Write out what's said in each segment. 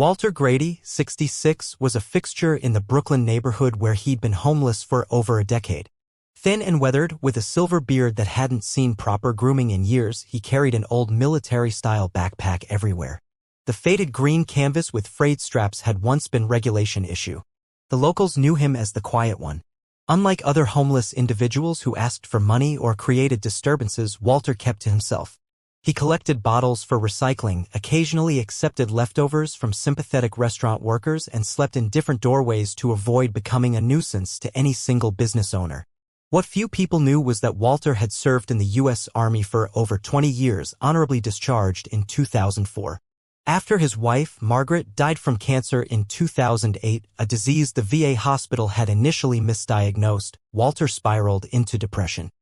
Walter Grady, 66, was a fixture in the Brooklyn neighborhood where he'd been homeless for over a decade. Thin and weathered, with a silver beard that hadn't seen proper grooming in years, he carried an old military-style backpack everywhere. The faded green canvas with frayed straps had once been regulation issue. The locals knew him as the quiet one. Unlike other homeless individuals who asked for money or created disturbances, Walter kept to himself. He collected bottles for recycling, occasionally accepted leftovers from sympathetic restaurant workers, and slept in different doorways to avoid becoming a nuisance to any single business owner. What few people knew was that Walter had served in the U.S. Army for over 20 years, honorably discharged in 2004. After his wife, Margaret, died from cancer in 2008, a disease the VA hospital had initially misdiagnosed, Walter spiraled into depression.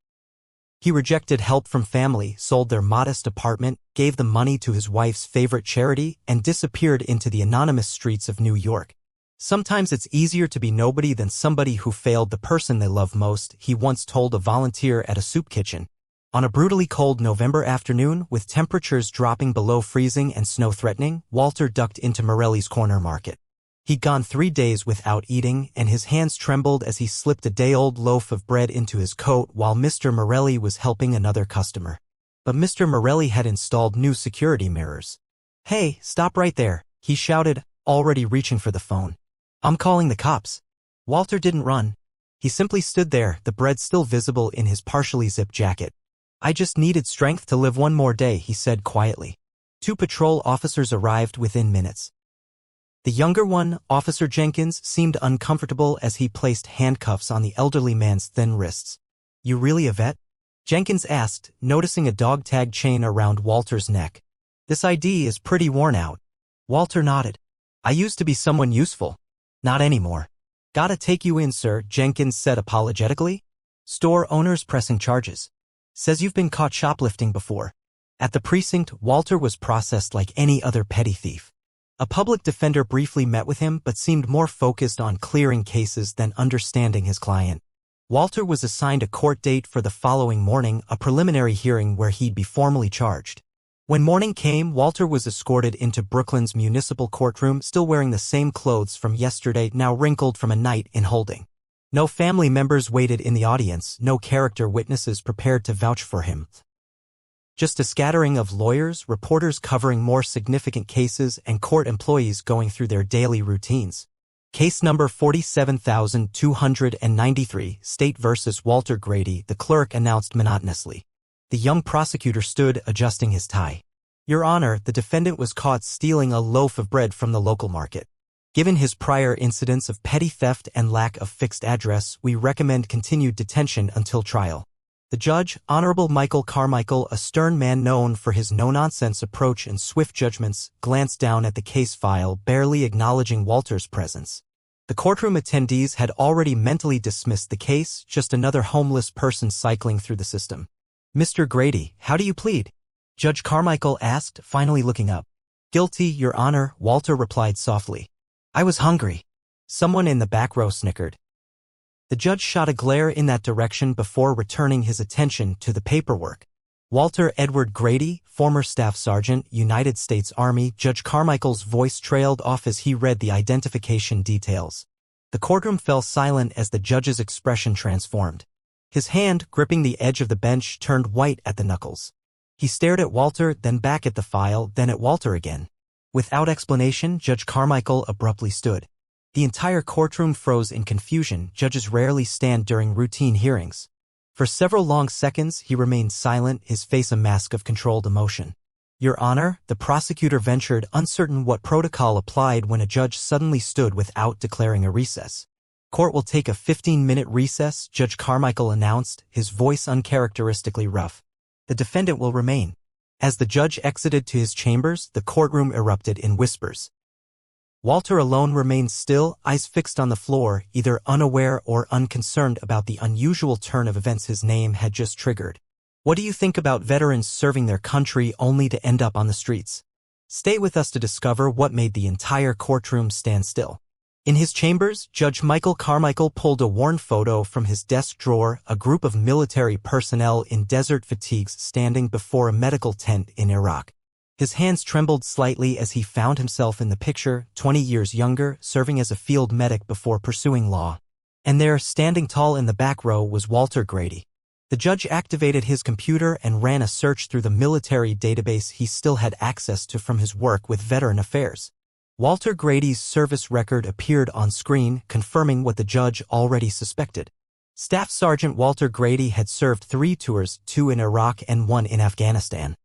He rejected help from family, sold their modest apartment, gave the money to his wife's favorite charity, and disappeared into the anonymous streets of New York. Sometimes it's easier to be nobody than somebody who failed the person they love most, he once told a volunteer at a soup kitchen. On a brutally cold November afternoon, with temperatures dropping below freezing and snow threatening, Walter ducked into Morelli's corner market. He'd gone 3 days without eating, and his hands trembled as he slipped a day-old loaf of bread into his coat while Mr. Morelli was helping another customer. But Mr. Morelli had installed new security mirrors. "Hey, stop right there," he shouted, already reaching for the phone. "I'm calling the cops." Walter didn't run. He simply stood there, the bread still visible in his partially zipped jacket. "I just needed strength to live one more day," he said quietly. 2 patrol officers arrived within minutes. The younger one, Officer Jenkins, seemed uncomfortable as he placed handcuffs on the elderly man's thin wrists. "You really a vet?" Jenkins asked, noticing a dog tag chain around Walter's neck. "This ID is pretty worn out." Walter nodded. "I used to be someone useful. Not anymore." "Gotta take you in, sir," Jenkins said apologetically. "Store owner's pressing charges. Says you've been caught shoplifting before." At the precinct, Walter was processed like any other petty thief. A public defender briefly met with him but seemed more focused on clearing cases than understanding his client. Walter was assigned a court date for the following morning, a preliminary hearing where he'd be formally charged. When morning came, Walter was escorted into Brooklyn's municipal courtroom, still wearing the same clothes from yesterday, now wrinkled from a night in holding. No family members waited in the audience, no character witnesses prepared to vouch for him. Just a scattering of lawyers, reporters covering more significant cases, and court employees going through their daily routines. Case number 47,293, State vs. Walter Grady, the clerk announced monotonously. The young prosecutor stood, adjusting his tie. "Your Honor, the defendant was caught stealing a loaf of bread from the local market. Given his prior incidents of petty theft and lack of fixed address, we recommend continued detention until trial." The judge, Honorable Michael Carmichael, a stern man known for his no-nonsense approach and swift judgments, glanced down at the case file, barely acknowledging Walter's presence. The courtroom attendees had already mentally dismissed the case, just another homeless person cycling through the system. "Mr. Grady, how do you plead?" Judge Carmichael asked, finally looking up. "Guilty, Your Honor," Walter replied softly. "I was hungry." Someone in the back row snickered. The judge shot a glare in that direction before returning his attention to the paperwork. "Walter Edward Grady, former Staff Sergeant, United States Army." Judge Carmichael's voice trailed off as he read the identification details. The courtroom fell silent as the judge's expression transformed. His hand, gripping the edge of the bench, turned white at the knuckles. He stared at Walter, then back at the file, then at Walter again. Without explanation, Judge Carmichael abruptly stood. The entire courtroom froze in confusion. Judges rarely stand during routine hearings. For several long seconds, he remained silent, his face a mask of controlled emotion. "Your Honor," the prosecutor ventured, uncertain what protocol applied when a judge suddenly stood without declaring a recess. "Court will take a 15-minute recess," Judge Carmichael announced, his voice uncharacteristically rough. "The defendant will remain." As the judge exited to his chambers, the courtroom erupted in whispers. Walter alone remained still, eyes fixed on the floor, either unaware or unconcerned about the unusual turn of events his name had just triggered. "What do you think about veterans serving their country only to end up on the streets?" Stay with us to discover what made the entire courtroom stand still. In his chambers, Judge Michael Carmichael pulled a worn photo from his desk drawer, a group of military personnel in desert fatigues standing before a medical tent in Iraq. His hands trembled slightly as he found himself in the picture, 20 years younger, serving as a field medic before pursuing law. And there, standing tall in the back row, was Walter Grady. The judge activated his computer and ran a search through the military database he still had access to from his work with Veteran Affairs. Walter Grady's service record appeared on screen, confirming what the judge already suspected. Staff Sergeant Walter Grady had served 3 tours, 2 in Iraq and 1 in Afghanistan.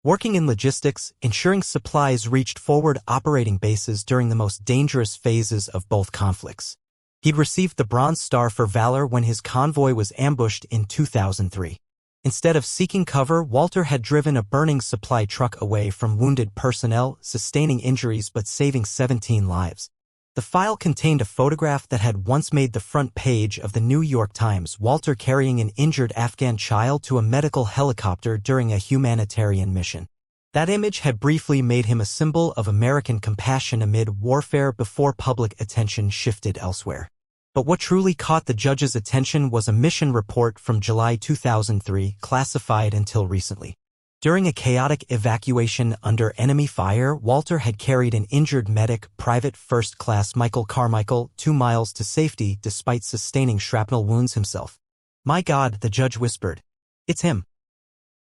Working in logistics, ensuring supplies reached forward operating bases during the most dangerous phases of both conflicts. He'd received the Bronze Star for valor when his convoy was ambushed in 2003. Instead of seeking cover, Walter had driven a burning supply truck away from wounded personnel, sustaining injuries but saving 17 lives. The file contained a photograph that had once made the front page of the New York Times, Walter carrying an injured Afghan child to a medical helicopter during a humanitarian mission. That image had briefly made him a symbol of American compassion amid warfare before public attention shifted elsewhere. But what truly caught the judge's attention was a mission report from July 2003, classified until recently. During a chaotic evacuation under enemy fire, Walter had carried an injured medic, Private First Class Michael Carmichael, 2 miles to safety despite sustaining shrapnel wounds himself. "My God," the judge whispered. "It's him."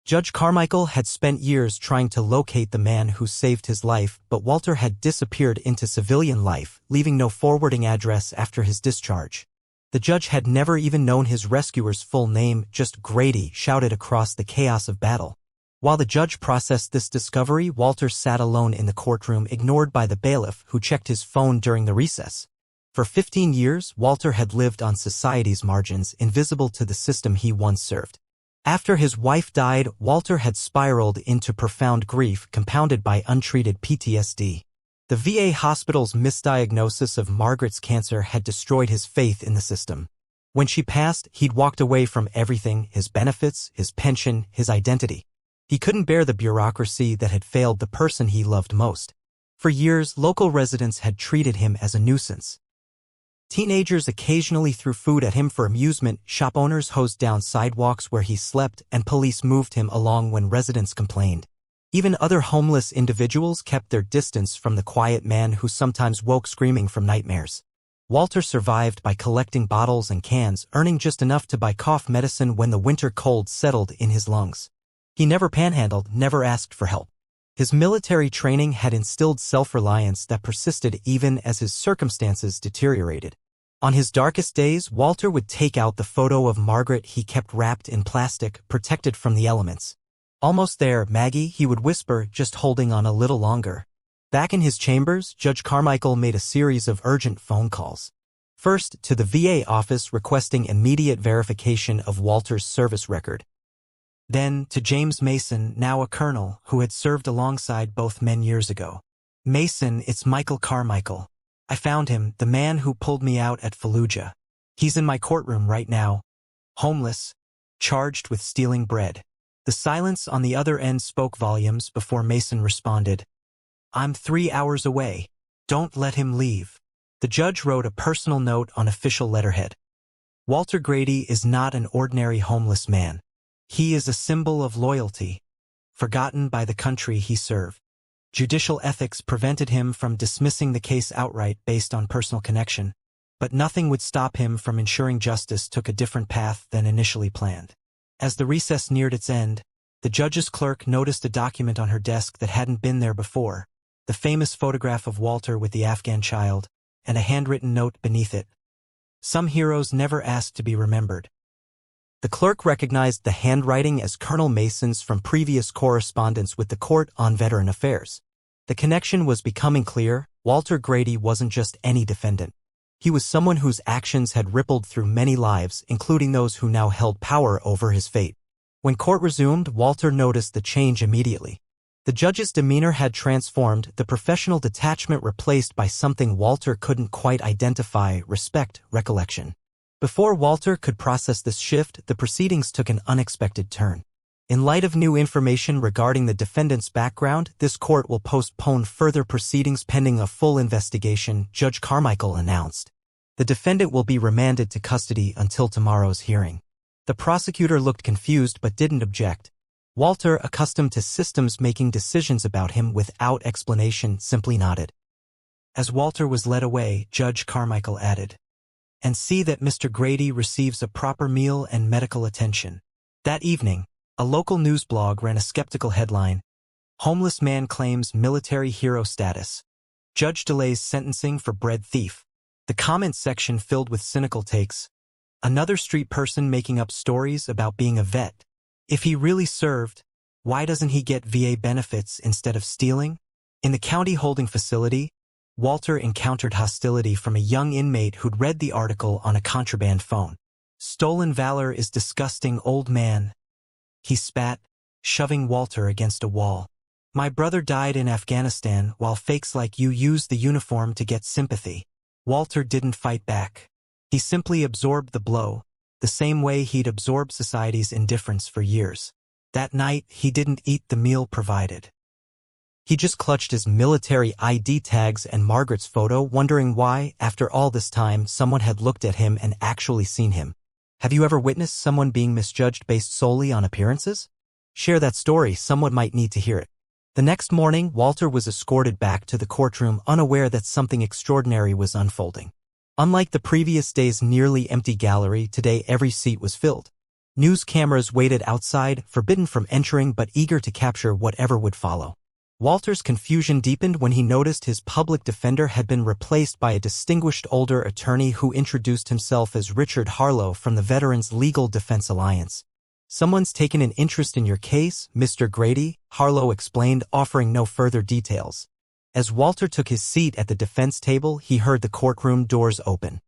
Judge Carmichael had spent years trying to locate the man who saved his life, but Walter had disappeared into civilian life, leaving no forwarding address after his discharge. The judge had never even known his rescuer's full name, just Grady, shouted across the chaos of battle. While the judge processed this discovery, Walter sat alone in the courtroom, ignored by the bailiff who checked his phone during the recess. For 15 years, Walter had lived on society's margins, invisible to the system he once served. After his wife died, Walter had spiraled into profound grief, compounded by untreated PTSD. The VA hospital's misdiagnosis of Margaret's cancer had destroyed his faith in the system. When she passed, he'd walked away from everything: his benefits, his pension, his identity. He couldn't bear the bureaucracy that had failed the person he loved most. For years, local residents had treated him as a nuisance. Teenagers occasionally threw food at him for amusement, shop owners hosed down sidewalks where he slept, and police moved him along when residents complained. Even other homeless individuals kept their distance from the quiet man who sometimes woke screaming from nightmares. Walter survived by collecting bottles and cans, earning just enough to buy cough medicine when the winter cold settled in his lungs. He never panhandled, never asked for help. His military training had instilled self-reliance that persisted even as his circumstances deteriorated. On his darkest days, Walter would take out the photo of Margaret he kept wrapped in plastic, protected from the elements. "Almost there, Maggie," he would whisper, just holding on a little longer. Back in his chambers, Judge Carmichael made a series of urgent phone calls. First, to the VA office requesting immediate verification of Walter's service record. Then, to James Mason, now a colonel, who had served alongside both men years ago. "Mason, it's Michael Carmichael. I found him, the man who pulled me out at Fallujah. He's in my courtroom right now. Homeless. Charged with stealing bread." The silence on the other end spoke volumes before Mason responded. "I'm 3 hours away. Don't let him leave." The judge wrote a personal note on official letterhead. "Walter Grady is not an ordinary homeless man. He is a symbol of loyalty, forgotten by the country he served. Judicial ethics prevented him from dismissing the case outright based on personal connection, but nothing would stop him from ensuring justice took a different path than initially planned." As the recess neared its end, the judge's clerk noticed a document on her desk that hadn't been there before, the famous photograph of Walter with the Afghan child, and a handwritten note beneath it. "Some heroes never ask to be remembered." The clerk recognized the handwriting as Colonel Mason's from previous correspondence with the court on Veteran Affairs. The connection was becoming clear. Walter Grady wasn't just any defendant. He was someone whose actions had rippled through many lives, including those who now held power over his fate. When court resumed, Walter noticed the change immediately. The judge's demeanor had transformed, the professional detachment replaced by something Walter couldn't quite identify: respect, recollection. Before Walter could process this shift, the proceedings took an unexpected turn. In light of new information regarding the defendant's background, this court will postpone further proceedings pending a full investigation, Judge Carmichael announced. The defendant will be remanded to custody until tomorrow's hearing. The prosecutor looked confused but didn't object. Walter, accustomed to systems making decisions about him without explanation, simply nodded. As Walter was led away, Judge Carmichael added, "And see that Mr. Grady receives a proper meal and medical attention." That evening, a local news blog ran a skeptical headline, "Homeless man claims military hero status. Judge delays sentencing for bread thief." The comments section filled with cynical takes. Another street person making up stories about being a vet. If he really served, why doesn't he get VA benefits instead of stealing? In the county holding facility, Walter encountered hostility from a young inmate who'd read the article on a contraband phone. "Stolen valor is disgusting, old man," he spat, shoving Walter against a wall. "My brother died in Afghanistan while fakes like you use the uniform to get sympathy." Walter didn't fight back. He simply absorbed the blow, the same way he'd absorbed society's indifference for years. That night, he didn't eat the meal provided. He just clutched his military ID tags and Margaret's photo, wondering why, after all this time, someone had looked at him and actually seen him. Have you ever witnessed someone being misjudged based solely on appearances? Share that story, someone might need to hear it. The next morning, Walter was escorted back to the courtroom, unaware that something extraordinary was unfolding. Unlike the previous day's nearly empty gallery, today every seat was filled. News cameras waited outside, forbidden from entering but eager to capture whatever would follow. Walter's confusion deepened when he noticed his public defender had been replaced by a distinguished older attorney who introduced himself as Richard Harlow from the Veterans Legal Defense Alliance. "Someone's taken an interest in your case, Mr. Grady," Harlow explained, offering no further details. As Walter took his seat at the defense table, he heard the courtroom doors open.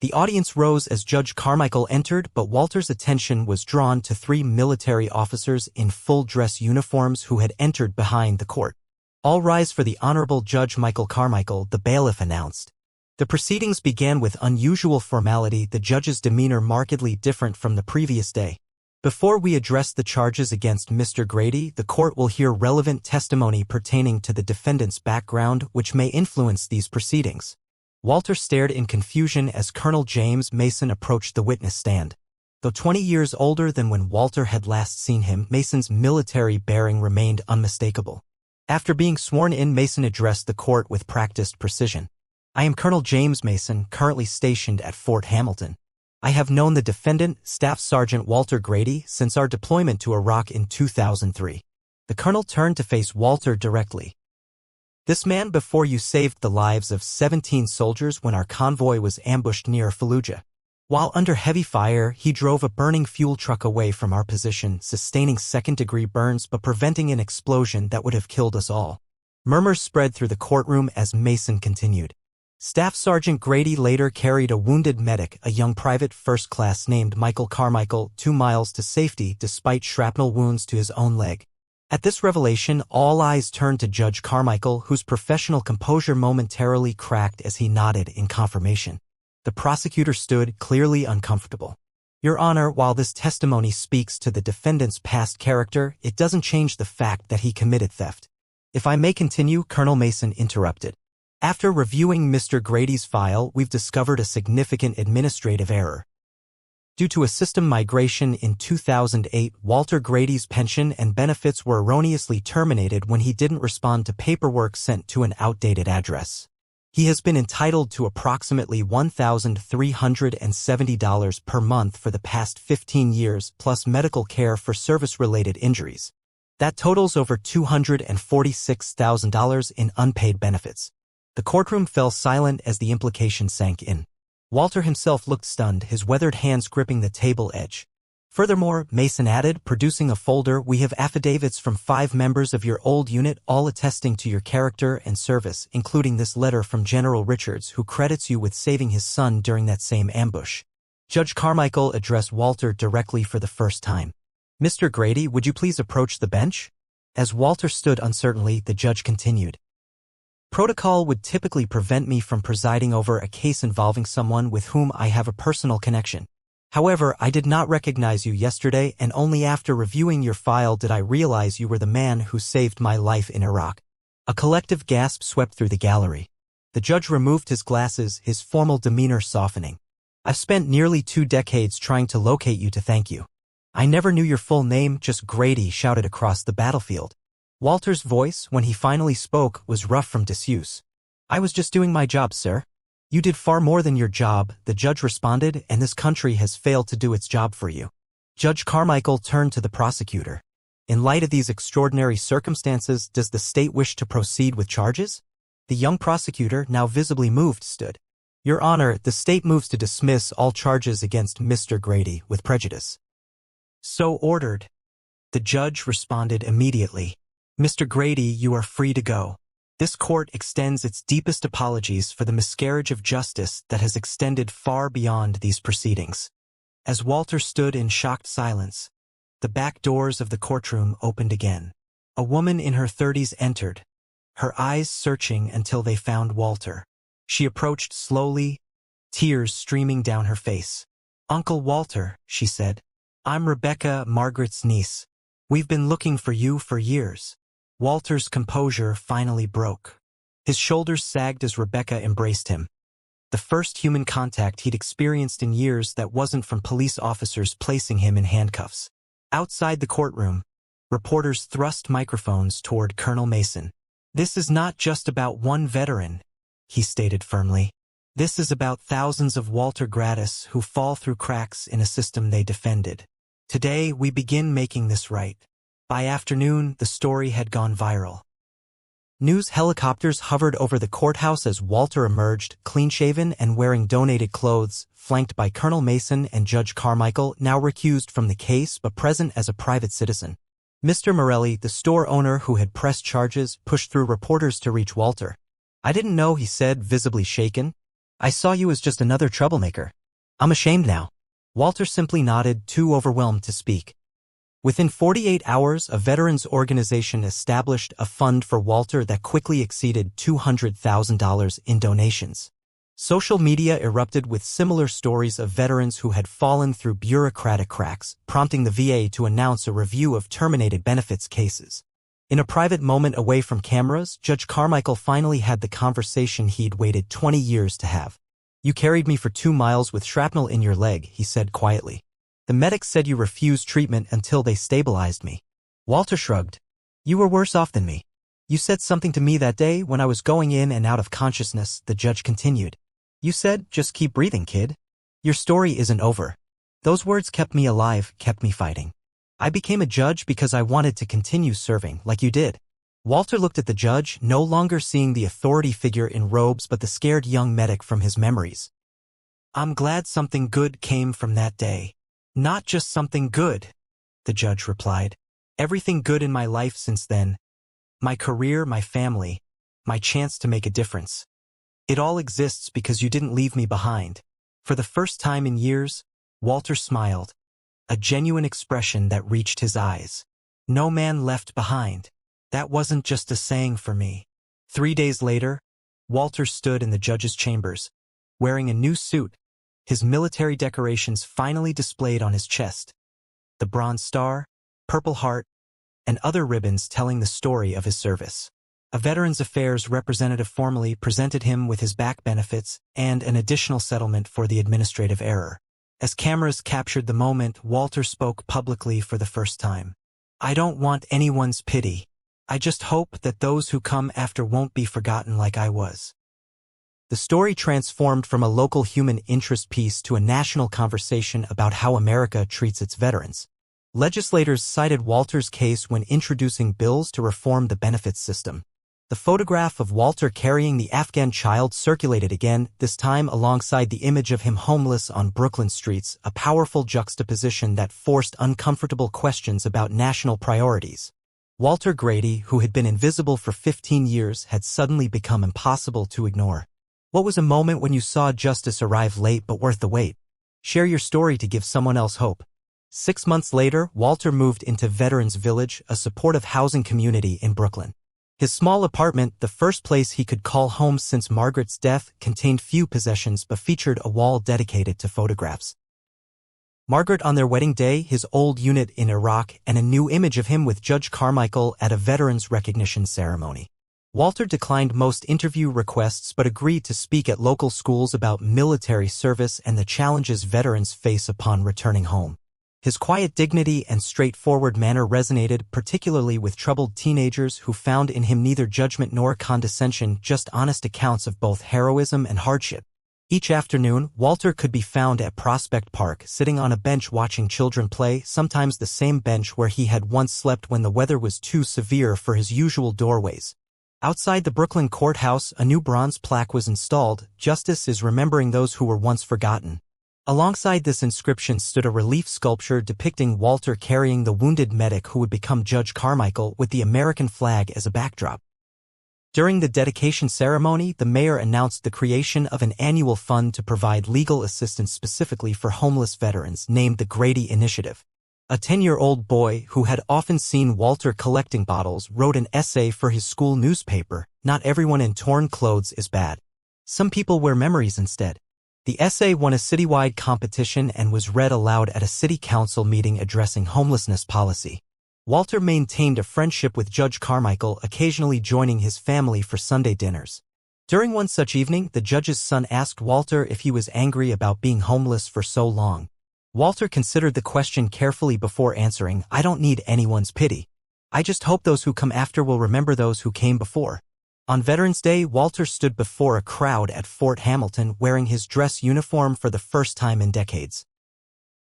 The audience rose as Judge Carmichael entered, but Walter's attention was drawn to 3 military officers in full-dress uniforms who had entered behind the court. "All rise for the Honorable Judge Michael Carmichael," the bailiff announced. The proceedings began with unusual formality, the judge's demeanor markedly different from the previous day. "Before we address the charges against Mr. Grady, the court will hear relevant testimony pertaining to the defendant's background, which may influence these proceedings." Walter stared in confusion as Colonel James Mason approached the witness stand. Though 20 years older than when Walter had last seen him, Mason's military bearing remained unmistakable. After being sworn in, Mason addressed the court with practiced precision. "I am Colonel James Mason, currently stationed at Fort Hamilton. I have known the defendant, Staff Sergeant Walter Grady, since our deployment to Iraq in 2003. The colonel turned to face Walter directly. "This man before you saved the lives of 17 soldiers when our convoy was ambushed near Fallujah. While under heavy fire, he drove a burning fuel truck away from our position, sustaining second-degree burns but preventing an explosion that would have killed us all." Murmurs spread through the courtroom as Mason continued. "Staff Sergeant Grady later carried a wounded medic, a young private first class named Michael Carmichael, 2 miles to safety despite shrapnel wounds to his own leg." At this revelation, all eyes turned to Judge Carmichael, whose professional composure momentarily cracked as he nodded in confirmation. The prosecutor stood, clearly uncomfortable. "Your Honor, while this testimony speaks to the defendant's past character, it doesn't change the fact that he committed theft." "If I may continue," Colonel Mason interrupted. "After reviewing Mr. Grady's file, we've discovered a significant administrative error. Due to a system migration in 2008, Walter Grady's pension and benefits were erroneously terminated when he didn't respond to paperwork sent to an outdated address. He has been entitled to approximately $1,370 per month for the past 15 years, plus medical care for service-related injuries. That totals over $246,000 in unpaid benefits." The courtroom fell silent as the implication sank in. Walter himself looked stunned, his weathered hands gripping the table edge. "Furthermore," Mason added, producing a folder, "we have affidavits from 5 members of your old unit, all attesting to your character and service, including this letter from General Richards, who credits you with saving his son during that same ambush." Judge Carmichael addressed Walter directly for the first time. "Mr. Grady, would you please approach the bench?" As Walter stood uncertainly, the judge continued. "Protocol would typically prevent me from presiding over a case involving someone with whom I have a personal connection. However, I did not recognize you yesterday, and only after reviewing your file did I realize you were the man who saved my life in Iraq." A collective gasp swept through the gallery. The judge removed his glasses, his formal demeanor softening. "I've spent nearly 2 decades trying to locate you to thank you. "I never knew your full name, just Grady," shouted across the battlefield. Walter's voice, when he finally spoke, was rough from disuse. "I was just doing my job, sir." "You did far more than your job," the judge responded, "and this country has failed to do its job for you." Judge Carmichael turned to the prosecutor. "In light of these extraordinary circumstances, does the state wish to proceed with charges?" The young prosecutor, now visibly moved, stood. "Your Honor, the state moves to dismiss all charges against Mr. Grady with prejudice." "So ordered." The judge responded immediately. "Mr. Grady, you are free to go. This court extends its deepest apologies for the miscarriage of justice that has extended far beyond these proceedings." As Walter stood in shocked silence, the back doors of the courtroom opened again. A woman in her 30s entered, her eyes searching until they found Walter. She approached slowly, tears streaming down her face. "Uncle Walter," she said. "I'm Rebecca, Margaret's niece. We've been looking for you for years." Walter's composure finally broke. His shoulders sagged as Rebecca embraced him. The first human contact he'd experienced in years that wasn't from police officers placing him in handcuffs. Outside the courtroom, reporters thrust microphones toward Colonel Mason. "This is not just about one veteran," he stated firmly. "This is about thousands of Walter Gratis who fall through cracks in a system they defended. Today, we begin making this right." By afternoon, the story had gone viral. News helicopters hovered over the courthouse as Walter emerged, clean-shaven and wearing donated clothes, flanked by Colonel Mason and Judge Carmichael, now recused from the case but present as a private citizen. Mr. Morelli, the store owner who had pressed charges, pushed through reporters to reach Walter. "I didn't know," he said, visibly shaken. "I saw you as just another troublemaker. I'm ashamed now." Walter simply nodded, too overwhelmed to speak. Within 48 hours, a veterans organization established a fund for Walter that quickly exceeded $200,000 in donations. Social media erupted with similar stories of veterans who had fallen through bureaucratic cracks, prompting the VA to announce a review of terminated benefits cases. In a private moment away from cameras, Judge Carmichael finally had the conversation he'd waited 20 years to have. "You carried me for 2 miles with shrapnel in your leg," he said quietly. "The medics said you refused treatment until they stabilized me." Walter shrugged. "You were worse off than me. You said something to me that day when I was going in and out of consciousness," the judge continued. "You said, 'Just keep breathing, kid. Your story isn't over.' Those words kept me alive, kept me fighting. I became a judge because I wanted to continue serving, like you did." Walter looked at the judge, no longer seeing the authority figure in robes but the scared young medic from his memories. "I'm glad something good came from that day." "Not just something good," the judge replied. "Everything good in my life since then. My career, my family, my chance to make a difference. It all exists because you didn't leave me behind." For the first time in years, Walter smiled, a genuine expression that reached his eyes. "No man left behind. That wasn't just a saying for me." 3 days later, Walter stood in the judge's chambers, wearing a new suit, his military decorations finally displayed on his chest. The Bronze Star, Purple Heart, and other ribbons telling the story of his service. A Veterans Affairs representative formally presented him with his back benefits and an additional settlement for the administrative error. As cameras captured the moment, Walter spoke publicly for the first time. "I don't want anyone's pity. I just hope that those who come after won't be forgotten like I was." The story transformed from a local human interest piece to a national conversation about how America treats its veterans. Legislators cited Walter's case when introducing bills to reform the benefits system. The photograph of Walter carrying the Afghan child circulated again, this time alongside the image of him homeless on Brooklyn streets, a powerful juxtaposition that forced uncomfortable questions about national priorities. Walter Grady, who had been invisible for 15 years, had suddenly become impossible to ignore. What was a moment when you saw justice arrive late but worth the wait? Share your story to give someone else hope. 6 months later, Walter moved into Veterans Village, a supportive housing community in Brooklyn. His small apartment, the first place he could call home since Margaret's death, contained few possessions but featured a wall dedicated to photographs. Margaret on their wedding day, his old unit in Iraq, and a new image of him with Judge Carmichael at a veterans recognition ceremony. Walter declined most interview requests but agreed to speak at local schools about military service and the challenges veterans face upon returning home. His quiet dignity and straightforward manner resonated particularly with troubled teenagers who found in him neither judgment nor condescension, just honest accounts of both heroism and hardship. Each afternoon, Walter could be found at Prospect Park, sitting on a bench watching children play, sometimes the same bench where he had once slept when the weather was too severe for his usual doorways. Outside the Brooklyn courthouse, a new bronze plaque was installed, "Justice is remembering those who were once forgotten." Alongside this inscription stood a relief sculpture depicting Walter carrying the wounded medic who would become Judge Carmichael, with the American flag as a backdrop. During the dedication ceremony, the mayor announced the creation of an annual fund to provide legal assistance specifically for homeless veterans, named the Grady Initiative. A 10-year-old boy who had often seen Walter collecting bottles wrote an essay for his school newspaper, "Not everyone in torn clothes is bad. Some people wear memories instead." The essay won a citywide competition and was read aloud at a city council meeting addressing homelessness policy. Walter maintained a friendship with Judge Carmichael, occasionally joining his family for Sunday dinners. During one such evening, the judge's son asked Walter if he was angry about being homeless for so long. Walter considered the question carefully before answering, "I don't need anyone's pity. I just hope those who come after will remember those who came before." On Veterans Day, Walter stood before a crowd at Fort Hamilton wearing his dress uniform for the first time in decades.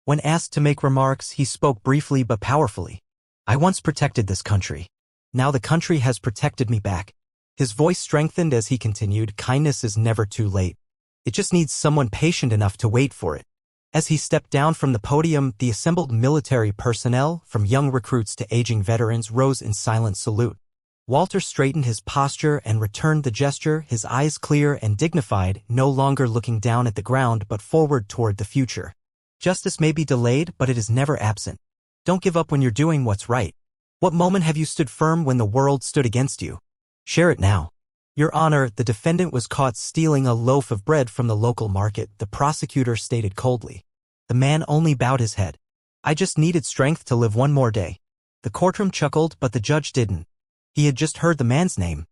When asked to make remarks, he spoke briefly but powerfully. "I once protected this country. Now the country has protected me back." His voice strengthened as he continued, "Kindness is never too late. It just needs someone patient enough to wait for it." As he stepped down from the podium, the assembled military personnel, from young recruits to aging veterans, rose in silent salute. Walter straightened his posture and returned the gesture, his eyes clear and dignified, no longer looking down at the ground but forward toward the future. "Justice may be delayed, but it is never absent. Don't give up when you're doing what's right. What moment have you stood firm when the world stood against you? Share it now." "Your Honor, the defendant was caught stealing a loaf of bread from the local market," the prosecutor stated coldly. The man only bowed his head. "I just needed strength to live one more day." The courtroom chuckled, but the judge didn't. He had just heard the man's name.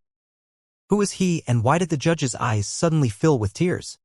Who was he, and why did the judge's eyes suddenly fill with tears?